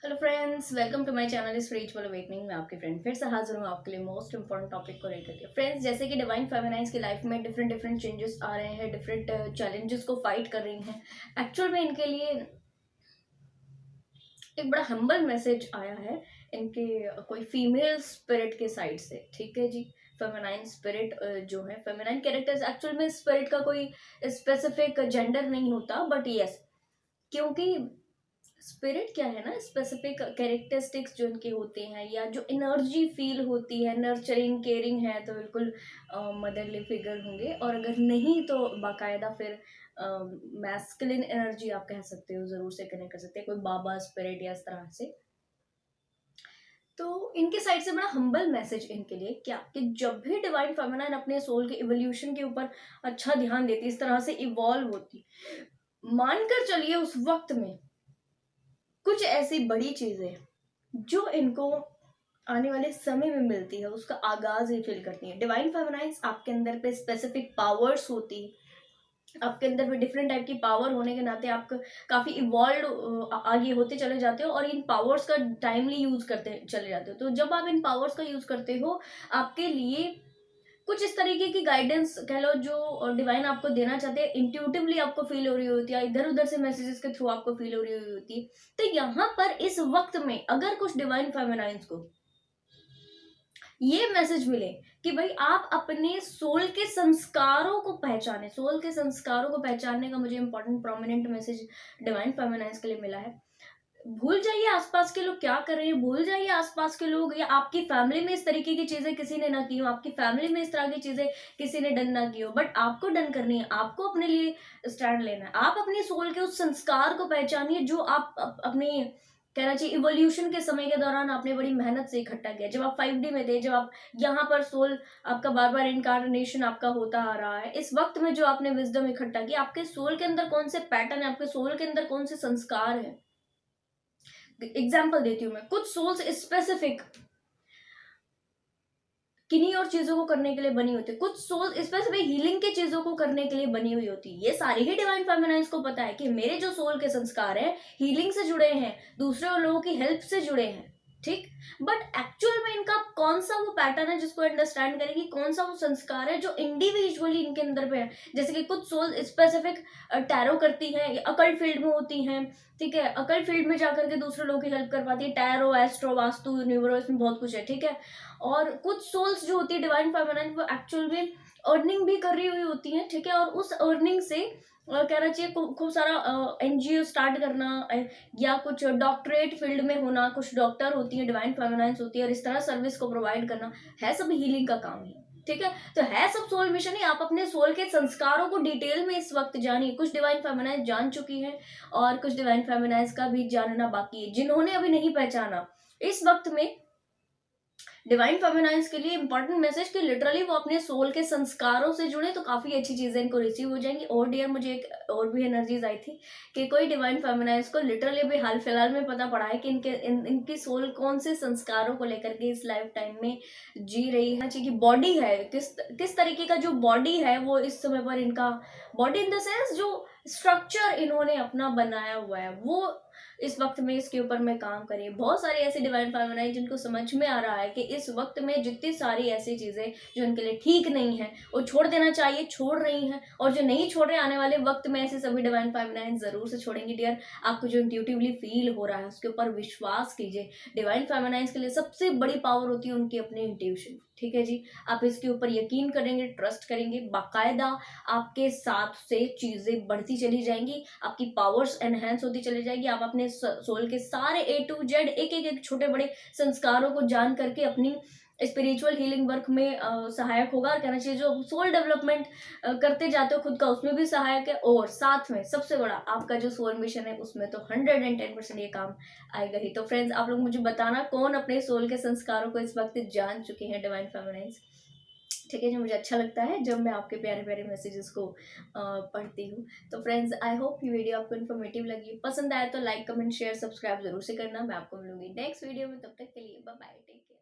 Hello friends, welcome to my channel spiritual awakening. मैं आपकी friend फिर से हाजिर हूँ आपके लिए मोस्ट इंपॉर्टेंट टॉपिक को लेकर के। फ्रेंड्स, जैसे कि डिवाइन फेमिनाइन्स की लाइफ में डिफरेंट डिफरेंट चेंजेस आ रहे हैं, डिफरेंट चैलेंजेस को फाइट कर रही हैं। एक्चुअल में इनके लिए एक बड़ा हम्बल मैसेज आया है इनके कोई फीमेल स्पिरिट के साइड से। ठीक है जी। फेमिनाइन स्पिरिट जो है, फेमिनाइन कैरेक्टर्स, एक्चुअल में स्पिरिट का कोई स्पेसिफिक जेंडर नहीं होता, बट यस, क्योंकि स्पिरिट क्या है ना, स्पेसिफिक कैरेक्टरिस्टिक्स जो इनके होते हैं या जो एनर्जी फील होती है, नर्चरिंग केयरिंग है तो बिल्कुल मदरली फिगर होंगे, और अगर नहीं तो बाकायदा फिर मैस्कुलिन एनर्जी आप कह सकते हो, जरूर से कनेक्ट कर सकते हैं, कोई बाबा स्पिरिट या इस तरह से। तो इनके साइड से बड़ा हम्बल मैसेज इनके लिए क्या, कि जब भी डिवाइन फेमिनाइन अपने सोल के इवोल्यूशन के ऊपर अच्छा ध्यान देती, इस तरह से इवॉल्व होती, मानकर चलिए उस वक्त में कुछ ऐसी बड़ी चीजें जो इनको आने वाले समय में मिलती है, उसका आगाज ही फील करती है। डिवाइन फेमिनाइन्स आपके अंदर पे स्पेसिफिक पावर्स होती, आपके अंदर भी डिफरेंट टाइप की पावर होने के नाते आप काफी इवॉल्व आगे होते चले जाते हो, और इन पावर्स का टाइमली यूज करते चले जाते हो। तो जब आप इन पावर्स का यूज करते हो, आपके लिए कुछ इस तरीके की गाइडेंस कह लो जो डिवाइन आपको देना चाहते हैं, इंट्यूटिवली आपको फील हो रही होती है, या इधर उधर से मैसेजेस के थ्रू आपको फील हो रही होती है। तो यहाँ पर इस वक्त में अगर कुछ डिवाइन फेमिनाइंस को ये मैसेज मिले कि भाई आप अपने सोल के संस्कारों को पहचाने, सोल के संस्कारों को पहचानने का मुझे इंपॉर्टेंट प्रोमिनेंट मैसेज डिवाइन फेमिनाइंस के लिए मिला है। भूल जाइए आसपास के लोग क्या कर रहे हैं, भूल जाइए आसपास के लोग, या आपकी फैमिली में इस तरीके की चीजें किसी ने ना की हो, आपकी फैमिली में इस तरह की चीजें किसी ने डन ना की हो, बट आपको डन करनी है, आपको अपने लिए स्टैंड लेना है। आप अपने सोल के उस संस्कार को पहचानिए जो आप अपनी, कहना चाहिए, इवोल्यूशन के समय के दौरान आपने बड़ी मेहनत से इकट्ठा किया। जब आप 5D में थे, जब आप यहाँ पर सोल आपका बार बार इनकारनेशन आपका होता आ रहा है, इस वक्त में जो आपने विजडम इकट्ठा की, आपके सोल के अंदर कौन से पैटर्न है, आपके सोल के अंदर कौन से संस्कार है। एग्जाम्पल देती हूँ मैं, कुछ सोल्स स्पेसिफिक किन्हीं और चीजों को करने के लिए बनी होती है, कुछ सोल्स स्पेसिफिक हीलिंग की चीजों को करने के लिए बनी हुई होती है। ये सारी ही डिवाइन फेमिनाइंस को पता है कि मेरे जो सोल के संस्कार हैं हीलिंग से जुड़े हैं, दूसरे लोगों की हेल्प से जुड़े हैं। ठीक। बट एक्चुअल में इनका कौन सा वो पैटर्न है जिसको अंडरस्टैंड करेंगे, कौन सा वो संस्कार है जो इंडिविजुअली इनके अंदर पे है। जैसे कि कुछ सोल स्पेसिफिक टैरो करती हैं, अकल्ट फील्ड में होती हैं। ठीक है, अकल्ट फील्ड में जाकर के दूसरे लोगों की हेल्प कर पाती है, टैरो, एस्ट्रो, वास्तु, न्यूमरो, इसमें बहुत कुछ है। ठीक है। और कुछ सोल्स जो होती है डिवाइन फेमिनाइन, वो एक्चुअल में अर्निंग भी कर रही हुई होती हैं। ठीक है, और उस अर्निंग से कहना चाहिए खूब सारा NGO स्टार्ट करना, या कुछ डॉक्टरेट फील्ड में होना, कुछ डॉक्टर होती है डिवाइन फेमिनाइंस होती है, और इस तरह सर्विस को प्रोवाइड करना है सब हीलिंग का काम है। ठीक है, तो है सब सोल मिशन ही। आप अपने सोल के संस्कारों को डिटेल में इस वक्त जानिए। कुछ डिवाइन फेमिनाइंस जान चुकी है, और कुछ डिवाइन फेमिनाइंस का भी जानना बाकी है। जिन्होंने अभी नहीं पहचाना, इस वक्त में डिवाइन फेमिनाइंस के लिए इंपॉर्टेंट मैसेज कि लिटरली वो अपने सोल के संस्कारों से जुड़े, तो काफी अच्छी चीजें इनको रिसीव हो जाएंगी। और डियर, मुझे एक और भी एनर्जीज आई थी कि कोई डिवाइन फेमिनाइंस को लिटरली अभी हाल फिलहाल में पता पड़ा है कि इनकी सोल कौन से संस्कारों को लेकर के इस लाइफ टाइम में जी रही है। कि बॉडी है, किस तरीके का जो बॉडी है वो इस समय पर इनका बॉडी इन द सेंस जो स्ट्रक्चर इन्होंने अपना बनाया हुआ है, वो इस वक्त में इसके ऊपर में काम करिए। बहुत सारी ऐसी डिवाइन फेमिनाइन जिनको समझ में आ रहा है कि इस वक्त में जितनी सारी ऐसी चीजें जो इनके लिए ठीक नहीं है वो छोड़ देना चाहिए, छोड़ रही हैं, और जो नहीं छोड़ रहे आने वाले वक्त में ऐसे सभी डिवाइन फेमिनाइन जरूर से छोड़ेंगी। डियर, आपको जो इंट्यूटिवली फील हो रहा है उसके ऊपर विश्वास कीजिए। डिवाइन फेमिनाइंस के लिए सबसे बड़ी पावर होती है उनकी अपनी इंट्यूशन। ठीक है जी, आप इसके ऊपर यकीन करेंगे, ट्रस्ट करेंगे, बाकायदा आपके साथ से चीजें बढ़ती चली जाएंगी, आपकी पावर्स एनहेंस होती चली जाएगी। आप अपने सोल के सारे A to Z एक एक एक छोटे बड़े संस्कारों को जान करके अपनी स्पिरिचुअल हीलिंग वर्क में सहायक होगा, और कहना चाहिए जो सोल डेवलपमेंट करते जाते हो खुद का, उसमें भी सहायक है। और साथ में सबसे बड़ा आपका जो सोल मिशन है उसमें तो 110% ये काम आएगा ही। तो फ्रेंड्स, आप लोग मुझे बताना कौन अपने सोल के संस्कारों को इस वक्त जान चुके हैं डिवाइन फेमिनाइंस। ठीक है, जो मुझे अच्छा लगता है जब मैं आपके प्यारे प्यारे मैसेजेस को पढ़ती हूँ। तो फ्रेंड्स, आई होप ये वीडियो आपको इन्फॉर्मेटिव लगी, पसंद आया तो लाइक, कमेंट, शेयर, सब्सक्राइब जरूर से करना। मैं आपको मिलूंगी नेक्स्ट वीडियो में, तब तक के लिए बाय बाय, टेक केयर।